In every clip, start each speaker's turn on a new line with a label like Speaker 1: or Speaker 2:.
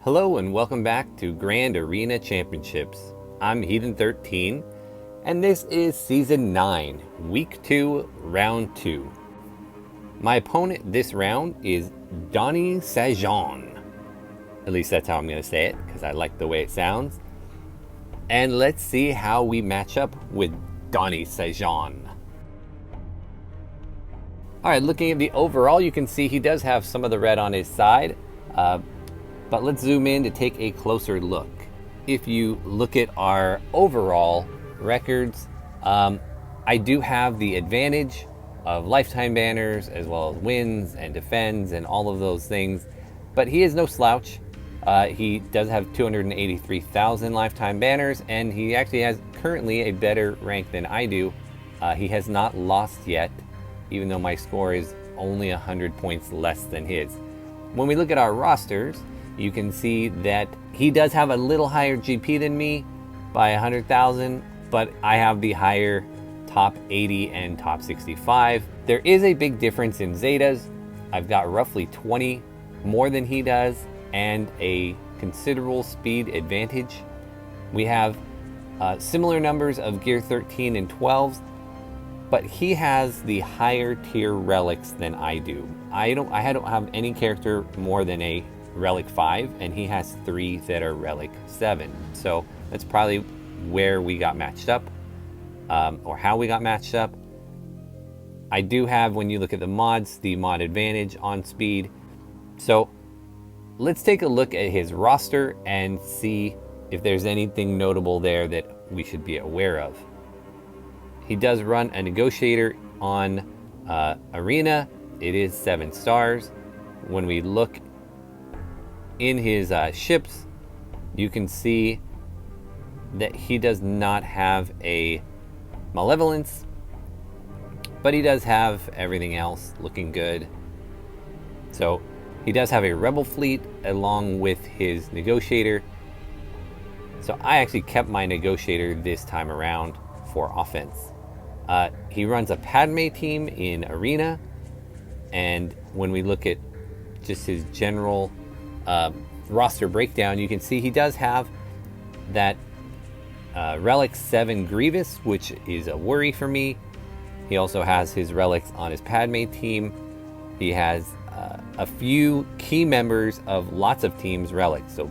Speaker 1: Hello and welcome back to Grand Arena Championships. I'm Heathen 13 and this is Season 9, Week 2, Round 2. My opponent this round is Donnie Sajon. At least that's how I'm going to say it because I like the way it sounds. And let's see how we match up with Donnie Sajon. Alright, looking at the overall, you can see he does have some of the red on his side. But let's zoom in to take a closer look. If you look at our overall records, I do have the advantage of lifetime banners as well as wins and defends and all of those things. But he is no slouch. He does have 283,000 lifetime banners, and he actually has currently a better rank than I do. He has not lost yet, even though my score is only 100 points less than his. When we look at our rosters, you can see that he does have a little higher GP than me by 100,000, but I have the higher top 80 and top 65. There is a big difference in Zetas. I've got roughly 20 more than he does and a considerable speed advantage. We have similar numbers of gear 13 and 12s, but he has the higher tier relics than I do. I don't have any character more than a relic 5, and he has 3 that are relic 7. So that's probably where we got matched up, or how we got matched up. I do have, when you look at the mods, the mod advantage on speed. So let's take a look at his roster and see if there's anything notable there that we should be aware of. He does run a negotiator on Arena. It is 7 stars. When we look in his ships, you can see that he does not have a malevolence, but he does have everything else looking good. So he does have a rebel fleet along with his negotiator. So I actually kept my negotiator this time around for offense. He runs a Padme team in Arena, and when we look at just his general roster breakdown, you can see he does have that relic 7 Grievous, which is a worry for me. He also has his relics on his Padme team. He has a few key members of lots of teams relics. So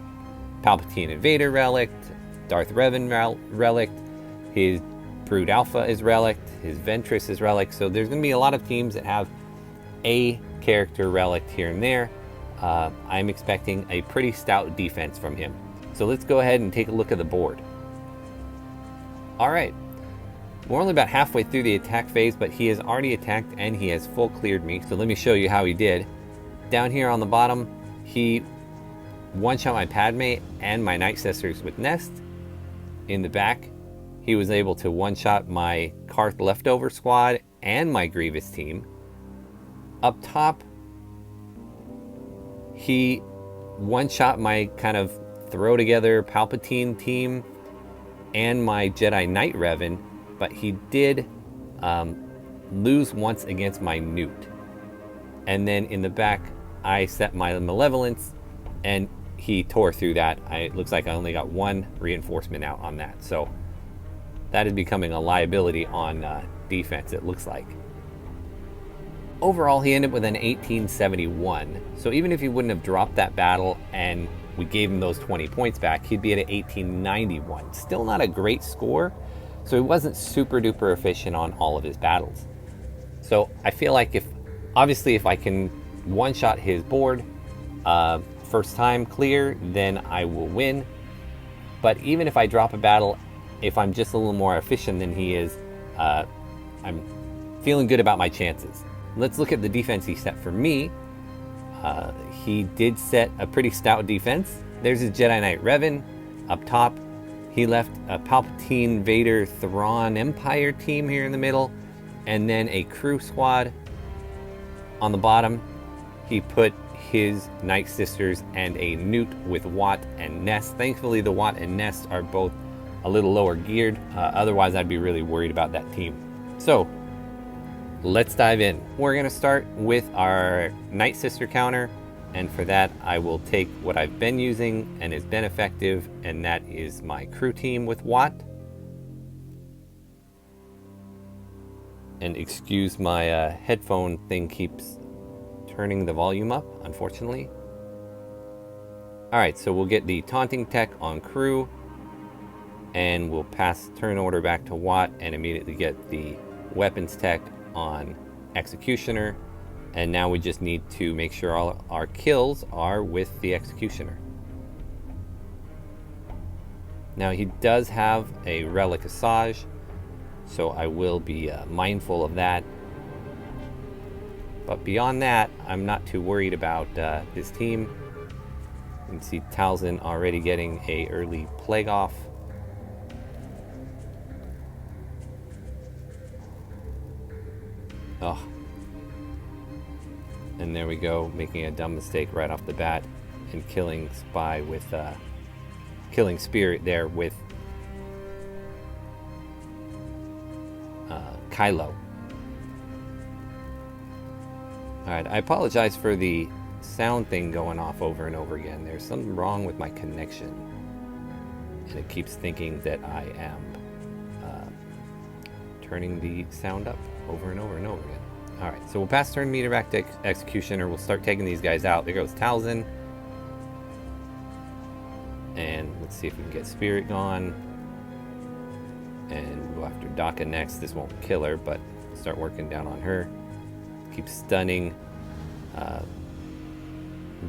Speaker 1: Palpatine Invader relic, Darth Revan relic, his Brood Alpha is relic, his Ventress is relic. So there's going to be a lot of teams that have a character relic here and there. I'm expecting a pretty stout defense from him. So let's go ahead and take a look at the board. Alright, we're only about halfway through the attack phase, but he has already attacked and he has full cleared me. So let me show you how he did. Down here on the bottom, he one-shot my Padme and my Night Sisters with Nest. In the back, he was able to one-shot my Karth Leftover Squad and my Grievous team. Up top, he one-shot my kind of throw-together Palpatine team and my Jedi Knight Revan, but he did lose once against my Newt. And then in the back, I set my Malevolence, and he tore through that. It looks like I only got 1 reinforcement out on that. So that is becoming a liability on defense, it looks like. Overall, he ended with an 1871. So even if he wouldn't have dropped that battle and we gave him those 20 points back, he'd be at an 1891. Still not a great score. So he wasn't super duper efficient on all of his battles. So I feel like if I can one-shot his board first time clear, then I will win. But even if I drop a battle, if I'm just a little more efficient than he is, I'm feeling good about my chances. Let's look at the defense he set for me. He did set a pretty stout defense. There's his Jedi Knight Revan up top. He left a Palpatine Vader Thrawn Empire team here in the middle, and then a crew squad on the bottom. He put his Night Sisters and a Newt with Watt and Nest. Thankfully, the Watt and Nest are both a little lower geared. Otherwise, I'd be really worried about that team. So let's dive in. We're going to start with our Night Sister counter. And for that, I will take what I've been using and has been effective, and that is my crew team with Watt. And excuse my headphone thing keeps turning the volume up, unfortunately. Alright, so we'll get the taunting tech on crew, and we'll pass turn order back to Watt and immediately get the weapons tech on executioner. And now we just need to make sure all our kills are with the executioner. Now he does have a relic Asajj, so I will be mindful of that. But beyond that, I'm not too worried about his team. You can see Talzin already getting a early plague off. Oh. And there we go, making a dumb mistake right off the bat and killing Spy with killing Spirit there with Kylo. Alright, I apologize for the sound thing going off over and over again. There's something wrong with my connection, and it keeps thinking that I am turning the sound up over and over and over again. Alright, so we'll pass turn meter back to executioner. We'll start taking these guys out. There goes Talzin. And let's see if we can get Spirit gone. And we'll go after Daka next. This won't kill her, but start working down on her. Keep stunning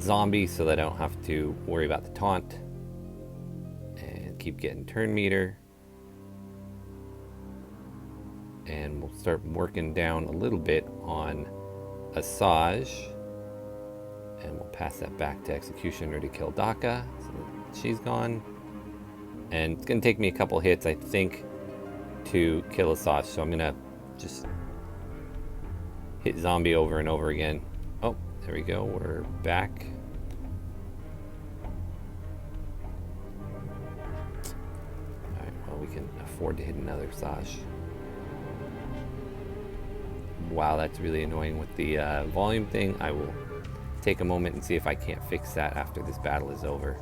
Speaker 1: zombie so that I don't have to worry about the taunt. And keep getting turn meter. And we'll start working down a little bit on Asajj. And we'll pass that back to executioner to kill Daka. So she's gone. And it's going to take me a couple hits, I think, to kill Asajj. So I'm going to just hit zombie over and over again. Oh, there we go. We're back. Alright, well, we can afford to hit another Asajj. Wow, that's really annoying with the volume thing. I will take a moment and see if I can't fix that after this battle is over.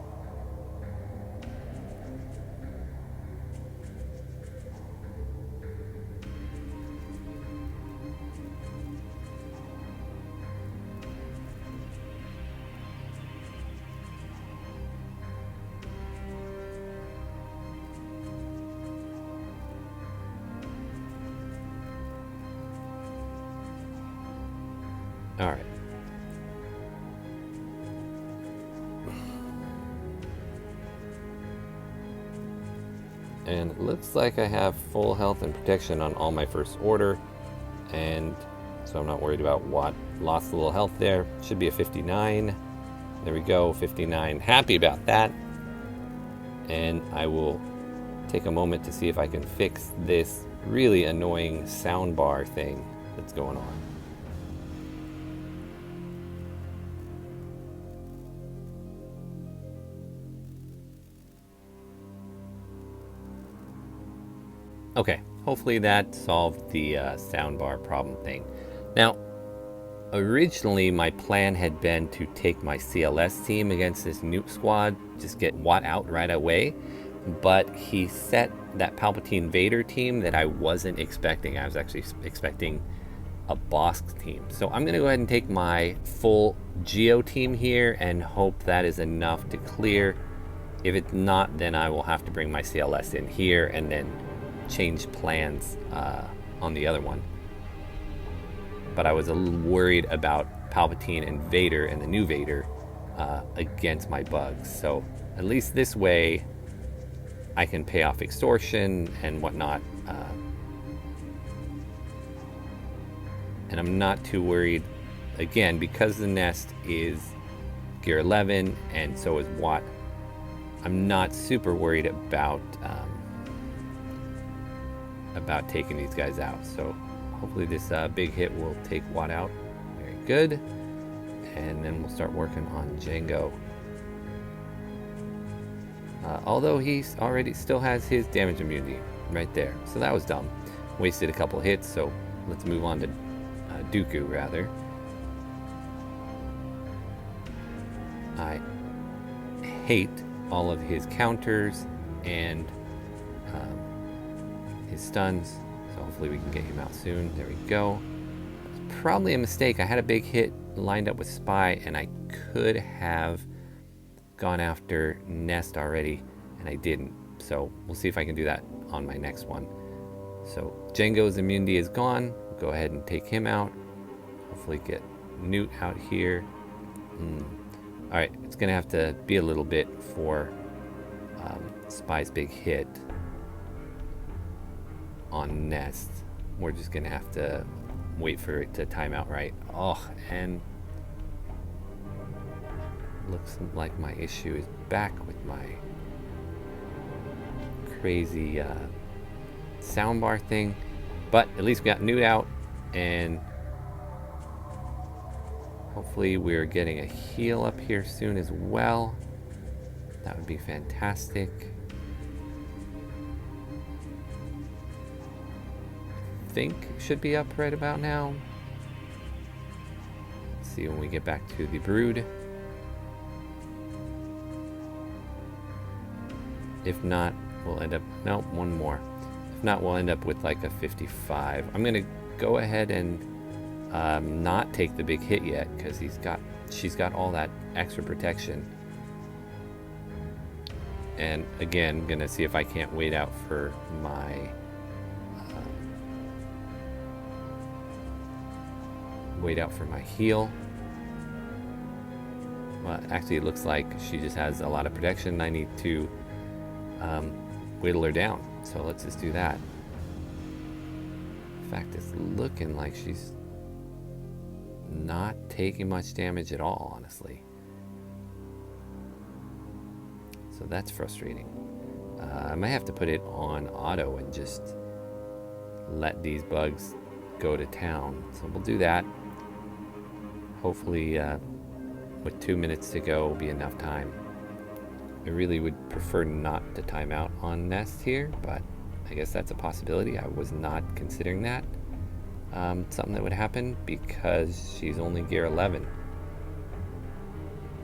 Speaker 1: All right. And it looks like I have full health and protection on all my first order, and so I'm not worried about what lost a little health there. Should be a 59. There we go, 59. Happy about that. And I will take a moment to see if I can fix this really annoying soundbar thing that's going on. Okay, hopefully that solved the soundbar problem thing. Now, originally my plan had been to take my CLS team against this nuke squad, just get Watt out right away, but he set that Palpatine Vader team that I wasn't expecting. I was actually expecting a Bosk team. So I'm going to go ahead and take my full Geo team here and hope that is enough to clear. If it's not, then I will have to bring my CLS in here and then change plans on the other one. But I was a little worried about Palpatine and Vader and the new Vader against my bugs. So at least this way I can pay off extortion and whatnot. And I'm not too worried, again, because the nest is gear 11 and so is Watt. I'm not super worried about taking these guys out. So hopefully this big hit will take Watt out. Very good. And then we'll start working on Django. Although he already still has his damage immunity right there. So that was dumb. Wasted a couple hits, so let's move on to Dooku rather. I hate all of his counters and his stuns. So hopefully we can get him out soon. There we go. It's probably a mistake. I had a big hit lined up with Spy, and I could have gone after Nest already, and I didn't. So we'll see if I can do that on my next one. So Django's immunity is gone. We'll go ahead and take him out. Hopefully get Newt out here. All right, it's gonna have to be a little bit for Spy's big hit on Nest. We're just gonna have to wait for it to time out right. Oh, and looks like my issue is back with my crazy soundbar thing, but at least we got Newt out, and hopefully we're getting a heal up here soon as well. That would be fantastic. I think should be up right about now. Let's see when we get back to the brood. If not, we'll end up, no, one more. If not, we'll end up with like a 55. I'm gonna go ahead and not take the big hit yet, because she's got all that extra protection. And again, I'm gonna see if I can't wait out for my heal. Well, actually it looks like she just has a lot of protection. I need to whittle her down, so let's just do that. In fact, it's looking like she's not taking much damage at all, honestly. So that's frustrating. I might have to put it on auto and just let these bugs go to town. So we'll do that. Hopefully with 2 minutes to go will be enough time. I really would prefer not to time out on Nest here, but I guess that's a possibility. I was not considering that. Something that would happen because she's only gear 11.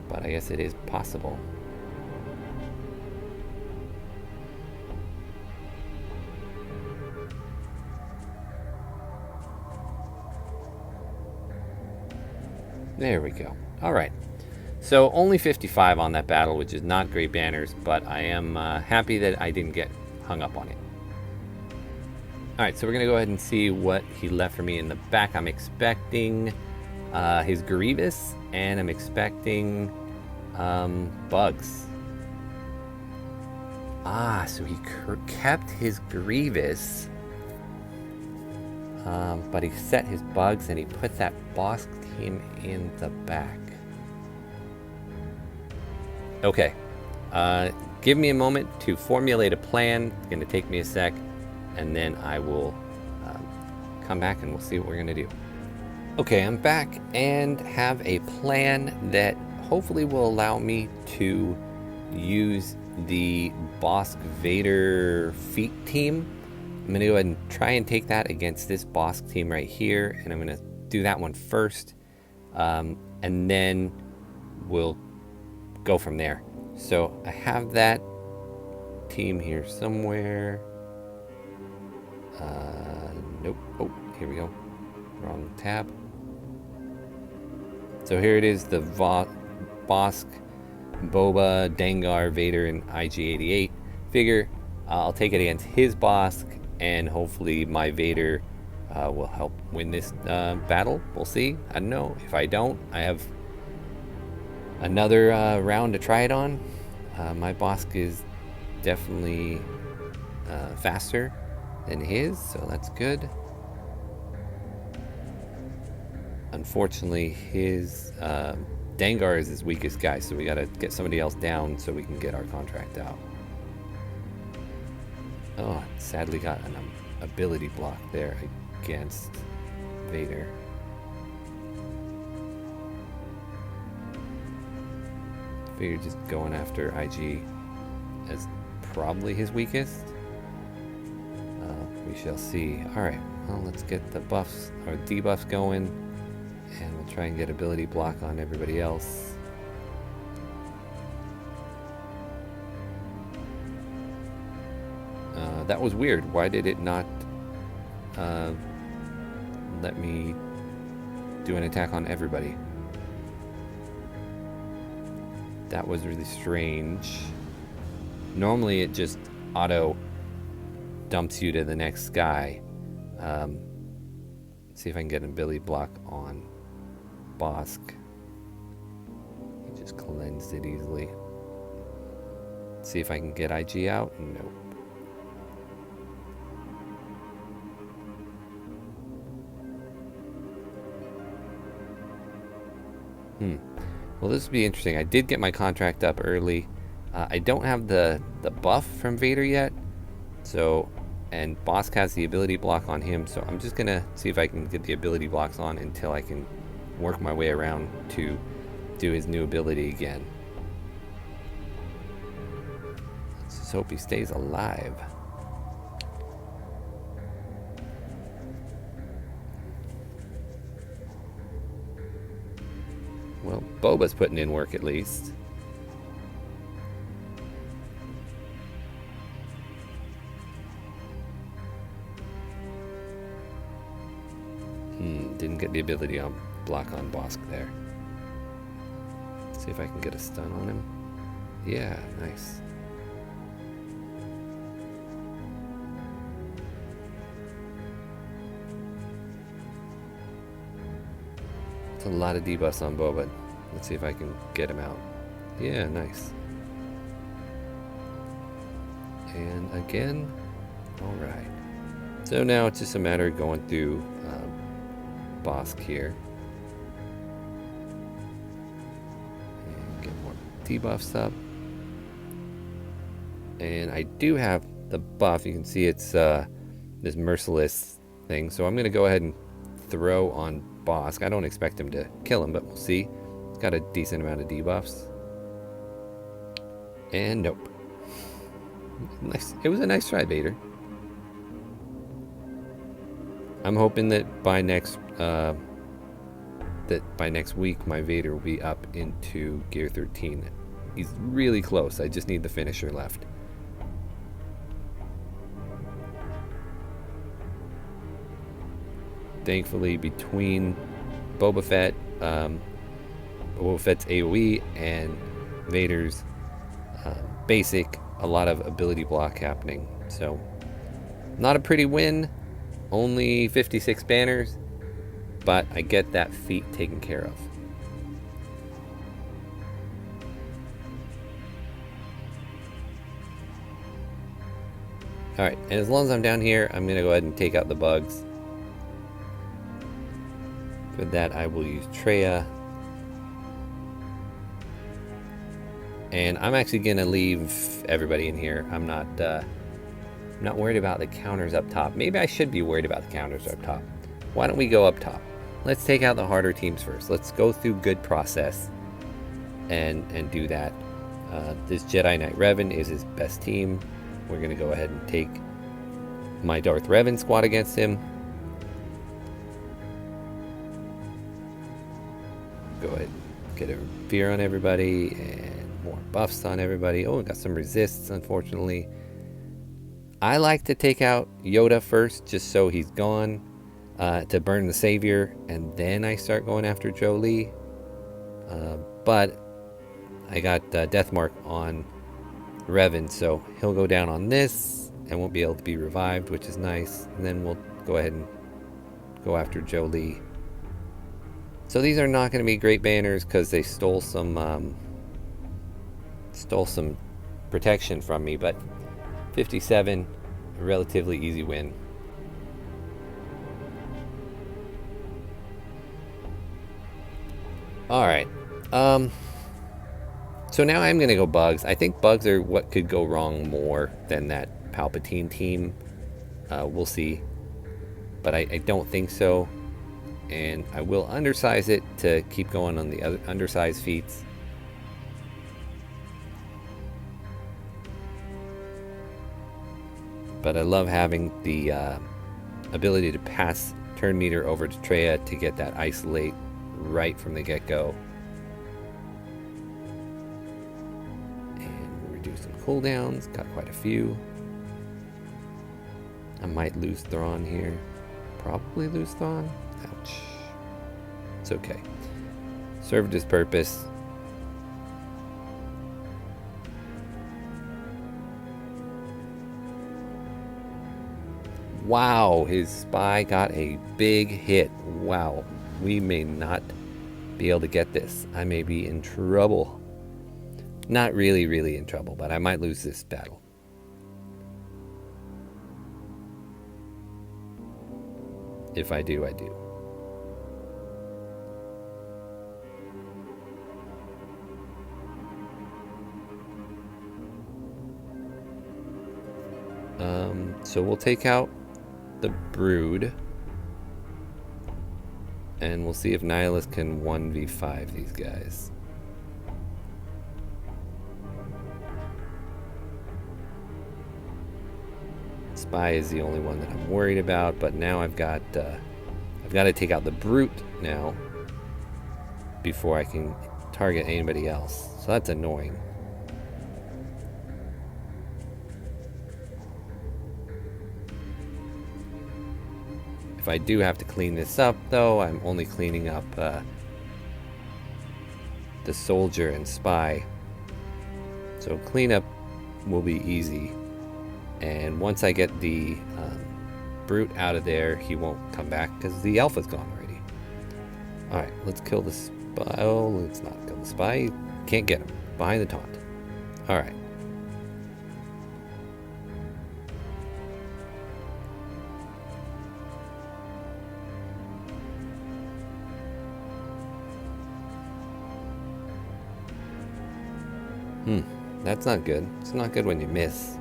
Speaker 1: But I guess it is possible. There we go. All right. So only 55 on that battle, which is not great banners, but I am happy that I didn't get hung up on it. All right, so we're gonna go ahead and see what he left for me in the back. I'm expecting his Grievous, and I'm expecting bugs. Ah, so he kept his Grievous, but he set his bugs and he put that boss team in the back. Okay, give me a moment to formulate a plan. It's going to take me a sec, and then I will come back and we'll see what we're going to do. Okay, I'm back and have a plan that hopefully will allow me to use the Bosk Vader feat team. I'm going to go ahead and try and take that against this Bosk team right here, and I'm going to do that one first, and then we'll go from there. So I have that team here somewhere. Nope. Oh, here we go. Wrong tab. So here it is, the Bosk, Boba, Dengar, Vader, and IG-88. Figure I'll take it against his Bosk, and hopefully my Vader will help win this battle. We'll see. I don't know. If I don't, I have another round to try it on. My Bosk is definitely faster than his, so that's good. Unfortunately, his Dengar is his weakest guy, so we gotta get somebody else down so we can get our contract out. Oh, sadly got an ability block there against Vader. Figured just going after IG as probably his weakest. We shall see. Alright, well, let's get the buffs or debuffs going, and we'll try and get ability block on everybody else. That was weird. Why did it not let me do an attack on everybody? That was really strange. Normally it just auto dumps you to the next guy. See if I can get an ability block on Bosk. He just cleansed it easily. See if I can get IG out. Nope. Well, this would be interesting. I did get my contract up early. I don't have the buff from Vader yet. So, and Bosk has the ability block on him. So I'm just going to see if I can get the ability blocks on until I can work my way around to do his new ability again. Let's just hope he stays alive. Well, Boba's putting in work at least. Didn't get the ability on block on Bosk there. Let's see if I can get a stun on him. Yeah, nice. It's a lot of debuffs on Boba. Let's see if I can get him out. Yeah, nice. And again, all right. So now it's just a matter of going through Bosk here. And get more debuffs up. And I do have the buff. You can see it's this merciless thing. So I'm going to go ahead and throw on Bosk. I don't expect him to kill him, but we'll see. It's got a decent amount of debuffs. And nope. Nice. It was a nice try, Vader. I'm hoping that by next week my Vader will be up into Gear 13. He's really close. I just need the finisher left. Thankfully, between Boba Fett's AoE and Vader's basic, a lot of ability block happening. So, not a pretty win. Only 56 banners, but I get that feat taken care of. Alright, and as long as I'm down here, I'm going to go ahead and take out the bugs. For that, I will use Traya. And I'm actually going to leave everybody in here. I'm not worried about the counters up top. Maybe I should be worried about the counters up top. Why don't we go up top? Let's take out the harder teams first. Let's go through good process and do that. This Jedi Knight Revan is his best team. We're going to go ahead and take my Darth Revan squad against him. Go ahead and get a fear on everybody and more buffs on everybody. Oh, we got some resists, unfortunately. I like to take out Yoda first, just so he's gone, to burn the Savior, and then I start going after Jolee. But I got Death Mark on Revan, so he'll go down on this and won't be able to be revived, which is nice. And then we'll go ahead and go after Jolee. So these are not going to be great banners because they stole some protection from me, but 57, a relatively easy win. Alright. So now I'm going to go bugs. I think bugs are what could go wrong more than that Palpatine team. We'll see. But I don't think so. And I will undersize it to keep going on the other undersized feats. But I love having the ability to pass turn meter over to Traya to get that isolate right from the get-go. And reduce some cooldowns, got quite a few. I might lose Thrawn here. Probably lose Thrawn. Ouch. It's okay. Served his purpose. Wow, his spy got a big hit. Wow, we may not be able to get this. I may be in trouble. Not really in trouble, but I might lose this battle. If I do, I do. So we'll take out the Brood. And we'll see if Nihilus can 1v5 these guys. Spy is the only one that I'm worried about, but now I've got to take out the Brute now before I can target anybody else. So that's annoying. If I do have to clean this up, though, I'm only cleaning up the Soldier and Spy. So cleanup will be easy. And once I get the Brute out of there, he won't come back because the Alpha's gone already. Alright, let's kill the Spy. Oh, let's not kill the Spy. Can't get him. Behind the taunt. Alright. That's not good. It's not good when you miss.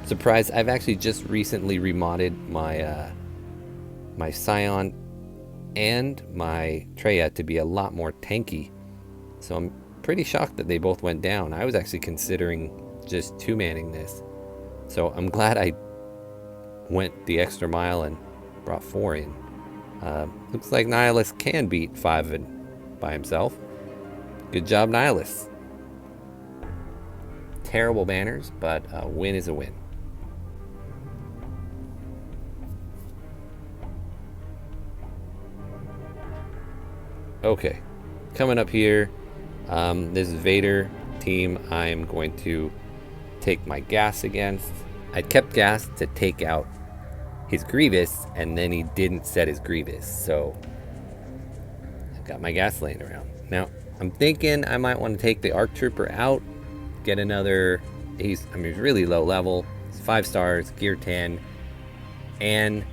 Speaker 1: Surprised, I've actually just recently remodded my my Scion and my Traya to be a lot more tanky. So I'm pretty shocked that they both went down. I was actually considering just two-manning this. So I'm glad I went the extra mile and brought 4 in. Looks like Nihilus can beat 5 by himself. Good job, Nihilus. Terrible banners, but a win is a win. Okay, coming up here, this Vader team I'm going to take my gas against. I kept gas to take out his Grievous, and then he didn't set his Grievous, so I've got my gas laying around. Now, I'm thinking I might want to take the ARC Trooper out, get another, he's really low level, it's 5 stars, gear 10, and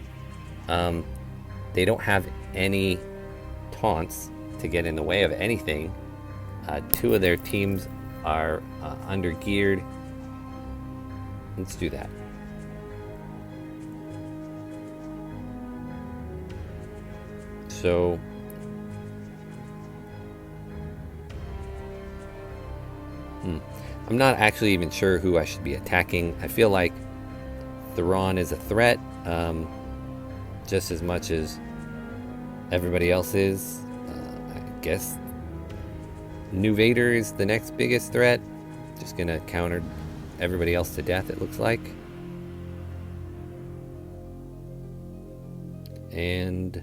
Speaker 1: they don't have any taunts to get in the way of anything. 2 of their teams are under geared. Let's do that. So I'm not actually even sure who I should be attacking. I feel like Thrawn is a threat just as much as everybody else is. I guess New Vader is the next biggest threat. Just gonna counter everybody else to death, it looks like. And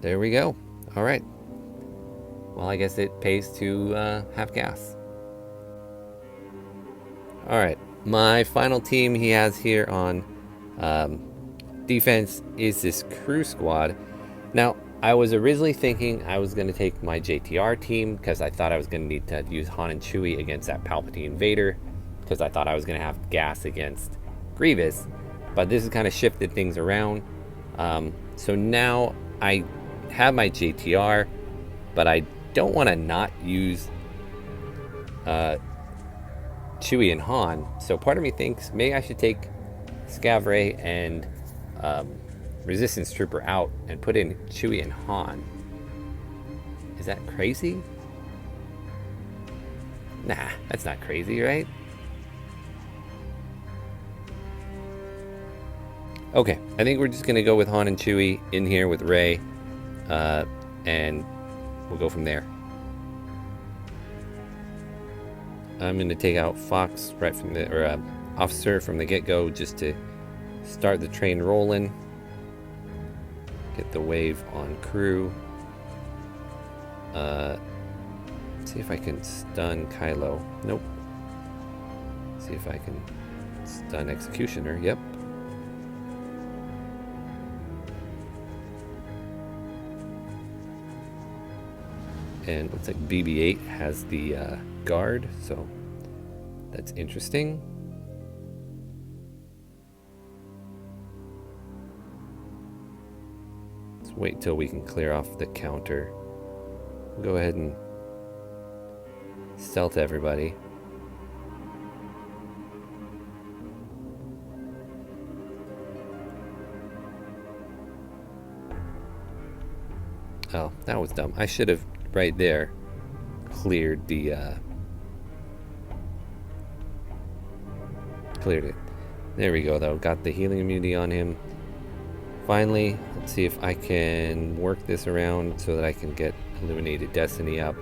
Speaker 1: there we go. All right. Well, I guess it pays to have gas. All right. My final team he has here on defense is this crew squad. Now, I was originally thinking I was going to take my JTR team because I thought I was going to need to use Han and Chewie against that Palpatine Vader because I thought I was going to have gas against Grievous. But this has kind of shifted things around. So now I have my JTR, but I don't want to not use Chewie and Han. So part of me thinks maybe I should take Scavray and Resistance Trooper out and put in Chewie and Han. Is that crazy? Nah, that's not crazy, right? Okay, I think we're just gonna go with Han and Chewie in here with Rey, and we'll go from there. I'm going to take out Fox right from the, or Officer from the get-go, just to start the train rolling. Get the wave on crew. See if I can stun Kylo. Nope. See if I can stun Executioner. Yep. And looks like BB-8 has the guard, so that's interesting. Let's wait till we can clear off the counter. Go ahead and stealth everybody. Oh, that was dumb. I should have, right there, cleared the cleared it. There we go, though. Got the healing immunity on him. Finally, let's see if I can work this around so that I can get Illuminated Destiny up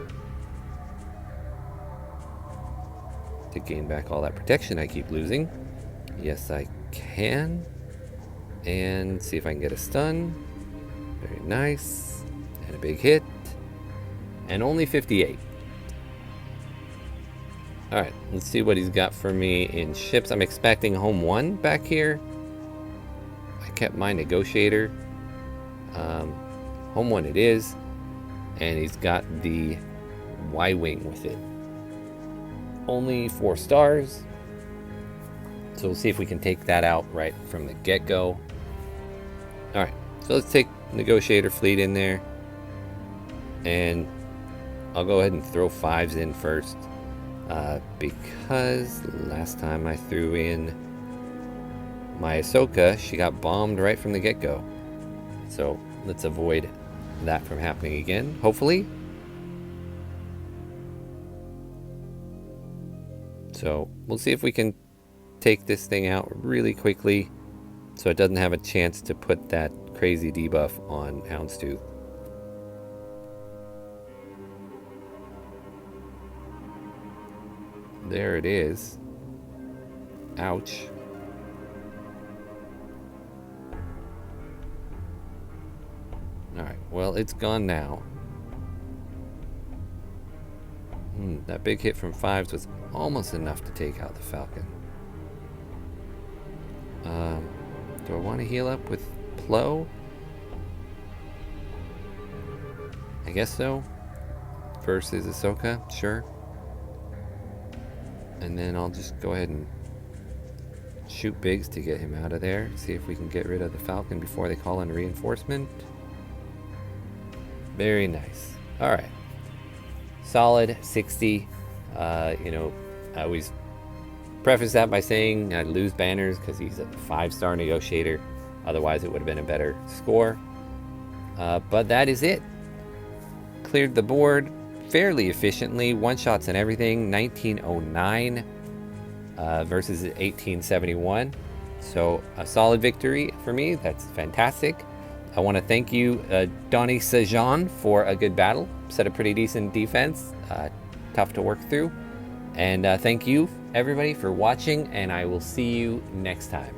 Speaker 1: to gain back all that protection I keep losing. Yes, I can. And see if I can get a stun. Very nice. And a big hit. And only 58. Alright, let's see what he's got for me in ships. I'm expecting Home 1 back here. I kept my negotiator. Home 1 it is. And he's got the Y-Wing with it. Only 4 stars. So we'll see if we can take that out right from the get-go. Alright, so let's take negotiator fleet in there. And I'll go ahead and throw 5s in first. Because last time I threw in my Ahsoka, she got bombed right from the get-go. So let's avoid that from happening again, hopefully. So we'll see if we can take this thing out really quickly so it doesn't have a chance to put that crazy debuff on Houndstooth. There it is. Ouch. Alright, well, it's gone now. That big hit from 5s was almost enough to take out the Falcon. Do I want to heal up with Plo? I guess so. Versus Ahsoka, sure. And then I'll just go ahead and shoot Biggs to get him out of there. See if we can get rid of the Falcon before they call in reinforcement. Very nice. Alright. Solid 60. You know, I always preface that by saying I'd lose banners because he's a 5-star negotiator. Otherwise it would have been a better score. But that is it. Cleared the board fairly efficiently. One-shots and everything. 1909 versus 1871. So a solid victory for me. That's fantastic. I want to thank you, Donnie Sajan, for a good battle. Set a pretty decent defense. Tough to work through. And thank you, everybody, for watching, and I will see you next time.